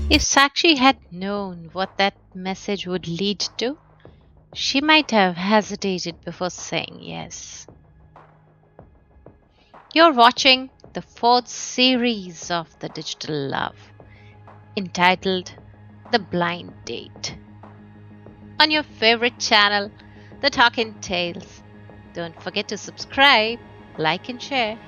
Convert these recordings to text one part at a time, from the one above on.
If Sakshi had known what that message would lead to, she might have hesitated before saying yes. You're watching the fourth series of The Digital Love, entitled The Blind Date, on your favorite channel, The Talking Tales. Don't forget to subscribe, like, and share.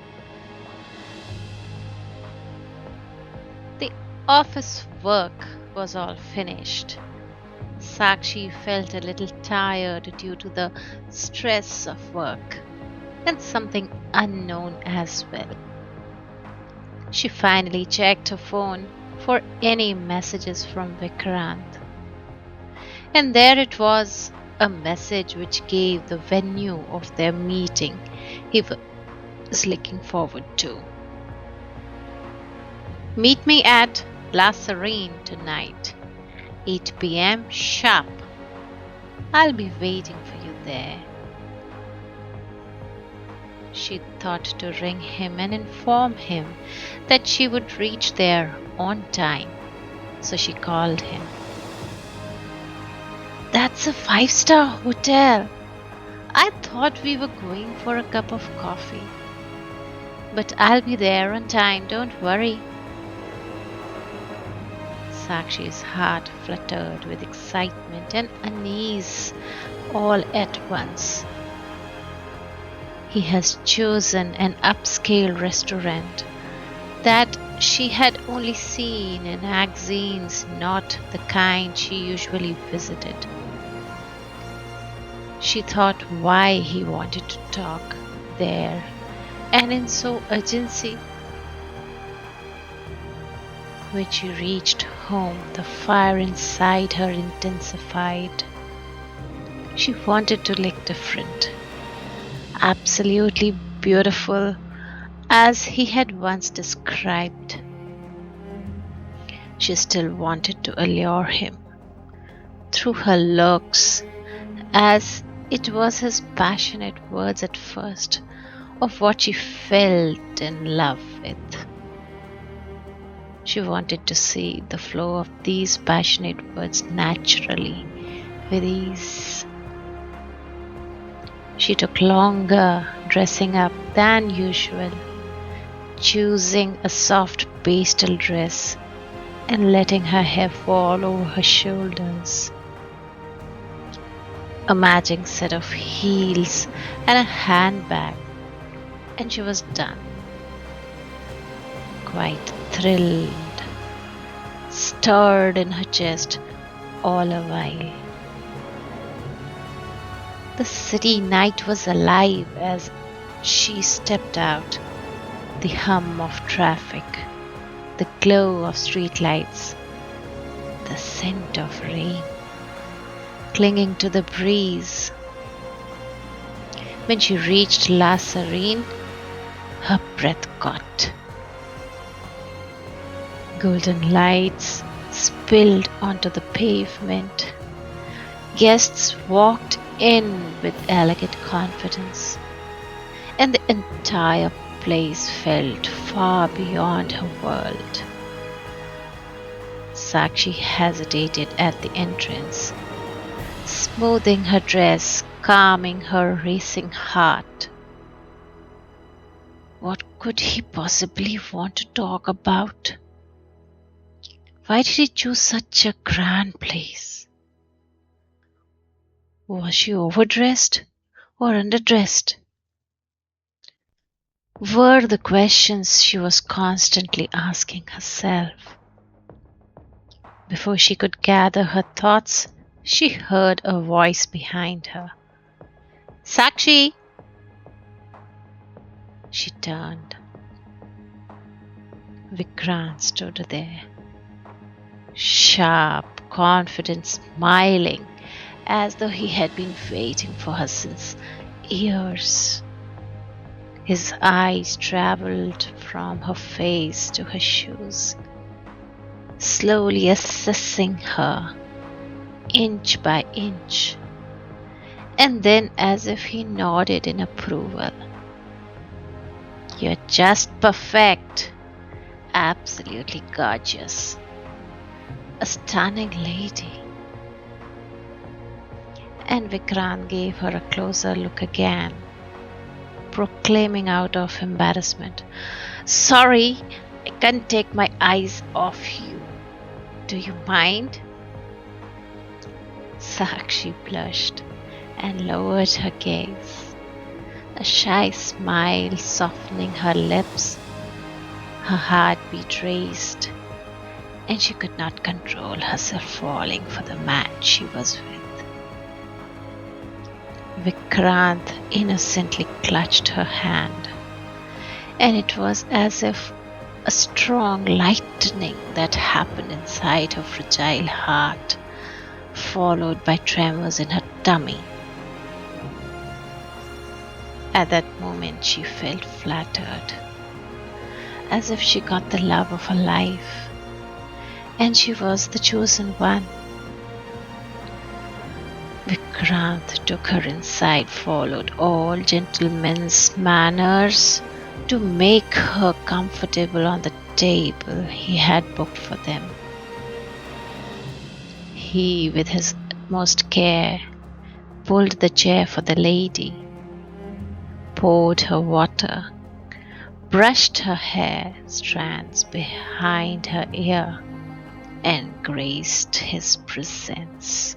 The office work was all finished. Sakshi felt a little tired due to the stress of work and something unknown as well. She finally checked her phone for any messages from Vikrant. And there it was, a message which gave the venue of their meeting he was looking forward to. Meet me at La Serene tonight, 8 p.m. sharp. I'll be waiting for you there. She thought to ring him and inform him that she would reach there on time, so she called him. That's a five-star hotel. I thought we were going for a cup of coffee. But I'll be there on time, don't worry. Sakshi's heart fluttered with excitement and unease all at once. He has chosen an upscale restaurant that she had only seen in magazines, not the kind she usually visited. She thought why he wanted to talk there and in so urgency. When she reached home, the fire inside her intensified. She wanted to look different, absolutely beautiful, as he had once described. She still wanted to allure him through her looks, as it was his passionate words at first of what she felt in love with. She wanted to see the flow of these passionate words naturally, with ease. She took longer dressing up than usual, choosing a soft pastel dress and letting her hair fall over her shoulders. A matching set of heels and a handbag, and she was done. Quite thrilled, stirred in her chest all a while. The city night was alive as she stepped out. The hum of traffic, the glow of streetlights, the scent of rain clinging to the breeze. When she reached La Serene, her breath caught. Golden lights spilled onto the pavement. Guests walked in with elegant confidence, and the entire place felt far beyond her world. Sakshi hesitated at the entrance, smoothing her dress, calming her racing heart. What could he possibly want to talk about? Why did he choose such a grand place? Was she overdressed or underdressed? Were the questions she was constantly asking herself. Before she could gather her thoughts, she heard a voice behind her. Sakshi! She turned. Vikrant stood there, sharp, confident, smiling, as though he had been waiting for her since years. His eyes traveled from her face to her shoes, slowly assessing her, inch by inch, and then, as if he nodded in approval, "You're just perfect, absolutely gorgeous. a stunning lady. And Vikrant gave her a closer look again, proclaiming out of embarrassment, "Sorry, I can't take my eyes off you. Do you mind?" Sakshi blushed and lowered her gaze, a shy smile softening her lips. Her heartbeat raced, and she could not control herself falling for the man she was with. Vikrant innocently clutched her hand, and it was as if a strong lightning that happened inside her fragile heart, followed by tremors in her tummy. At that moment, she felt flattered, as if she got the love of her life, and she was the chosen one. Vikrant took her inside, followed all gentlemen's manners to make her comfortable on the table he had booked for them. He, with his utmost care, pulled the chair for the lady, poured her water, brushed her hair strands behind her ear, and graced his presence.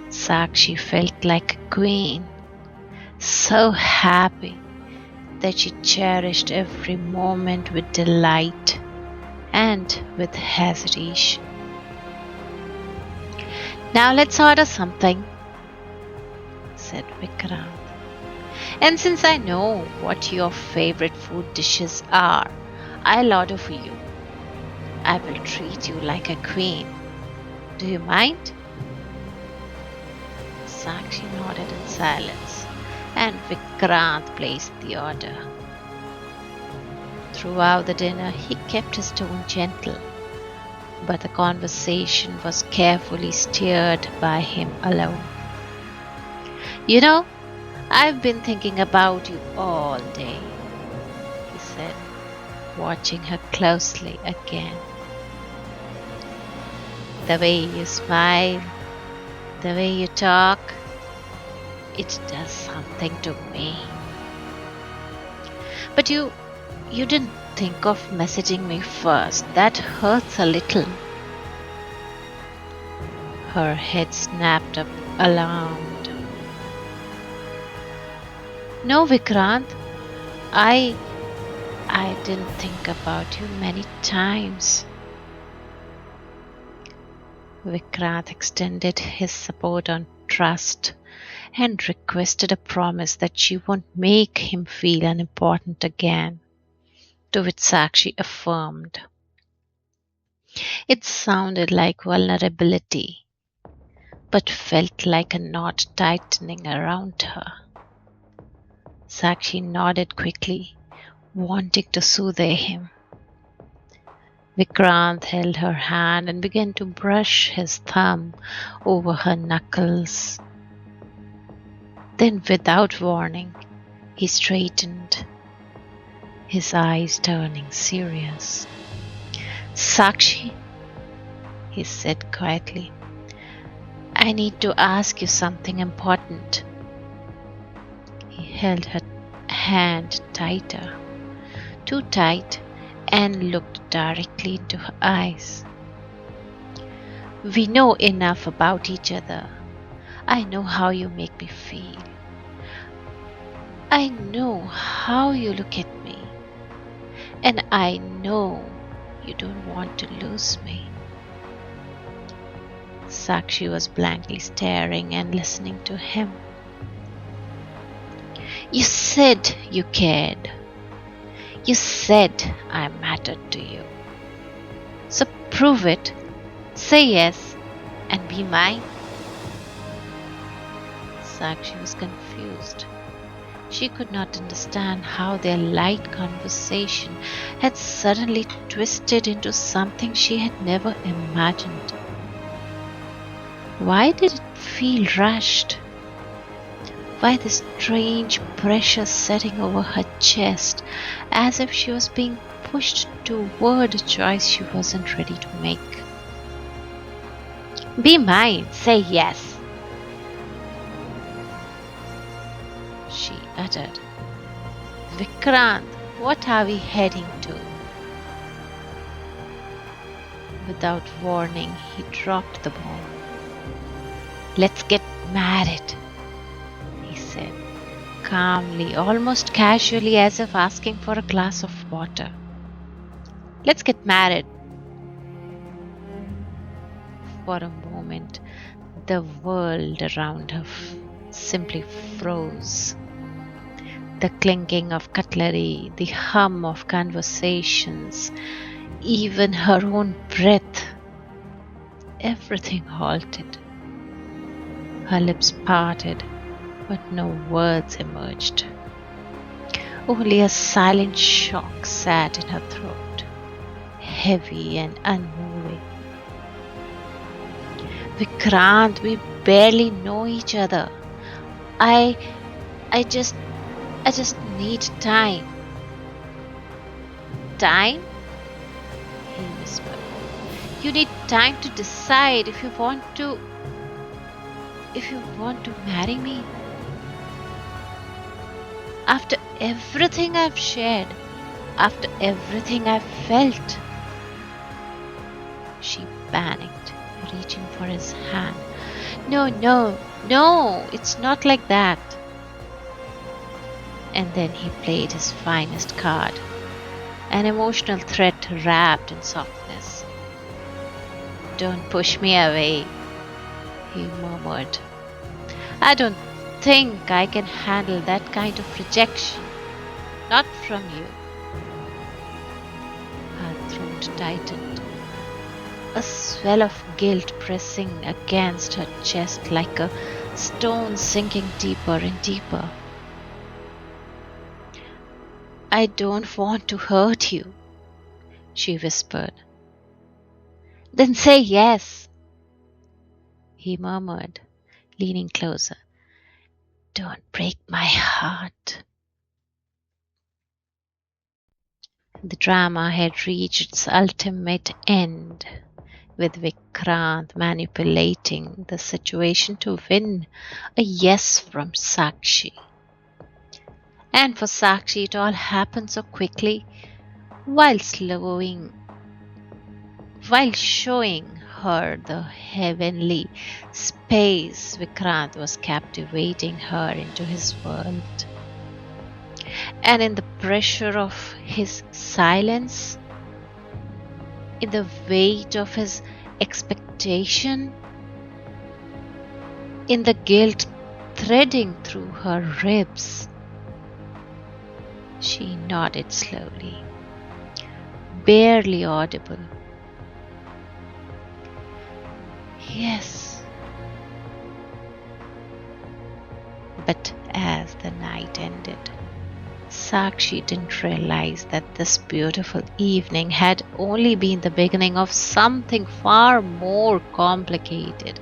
Sakshi felt like a queen, so happy that she cherished every moment with delight and with hesitation. "Now let's order something," said Vikrant. "And since I know what your favorite food dishes are, I'll order for you. I will treat you like a queen. Do you mind?" Sakshi nodded in silence, and Vikrant placed the order. Throughout the dinner, he kept his tone gentle, but the conversation was carefully steered by him alone. "You know, I've been thinking about you all day," he said, watching her closely again. "The way you smile, the way you talk, it does something to me. But you didn't think of messaging me first. That hurts a little." Her head snapped up, alarmed. "No, Vikrant, I didn't think about you many times." Vikrant extended his support on trust and requested a promise that she won't make him feel unimportant again, to which Sakshi affirmed. It sounded like vulnerability, but felt like a knot tightening around her. Sakshi nodded quickly, wanting to soothe him. Vikrant held her hand and began to brush his thumb over her knuckles. Then, without warning, he straightened, his eyes turning serious. "Sakshi," he said quietly, "I need to ask you something important." He held her hand tighter, too tight, and looked directly into her eyes. "We know enough about each other. I know how you make me feel. I know how you look at me. And I know you don't want to lose me." Sakshi was blankly staring and listening to him. "You said you cared. You said I mattered to you. So prove it. Say yes and be mine." Sakshi was confused. She could not understand how their light conversation had suddenly twisted into something she had never imagined. Why did it feel rushed? Why this strange pressure setting over her chest, as if she was being pushed toward a choice she wasn't ready to make. Be mine, say yes, she uttered. Vikrant, what are we heading to? Without warning, he dropped the bomb. Let's get married, he said, calmly, almost casually, as if asking for a glass of water. Let's get married. For a moment, the world around her simply froze. The clinking of cutlery, the hum of conversations, even her own breath, everything halted. Her lips parted, but no words emerged. Only a silent shock sat in her throat, heavy and unmoving. Vikrant, we barely know each other. I just need time. Time? He whispered. You need time to decide if you want to marry me. After everything I've shared, after everything I've felt. She panicked, reaching for his hand. No, it's not like that. And then he played his finest card, an emotional threat wrapped in softness. Don't push me away, he murmured. I don't think I can handle that kind of rejection. Not from you. Her throat tightened, a swell of guilt pressing against her chest like a stone sinking deeper and deeper. I don't want to hurt you, she whispered. Then say yes, he murmured, leaning closer. Don't break my heart. The drama had reached its ultimate end, with Vikrant manipulating the situation to win a yes from Sakshi. And for Sakshi, it all happened so quickly, while showing her the heavenly space Vikrant was captivating her into his world. And in the pressure of his silence, in the weight of his expectation, in the guilt threading through her ribs, she nodded slowly, barely audible. Yes. But as the night ended, Sakshi didn't realize that this beautiful evening had only been the beginning of something far more complicated.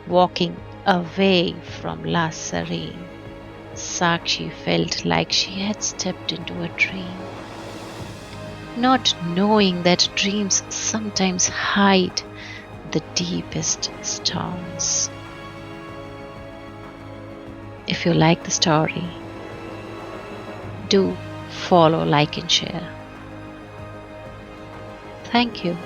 Walking away from La Serene, Sakshi felt like she had stepped into a dream, not knowing that dreams sometimes hide the deepest storms. If you like the story, do follow, like, and share. Thank you.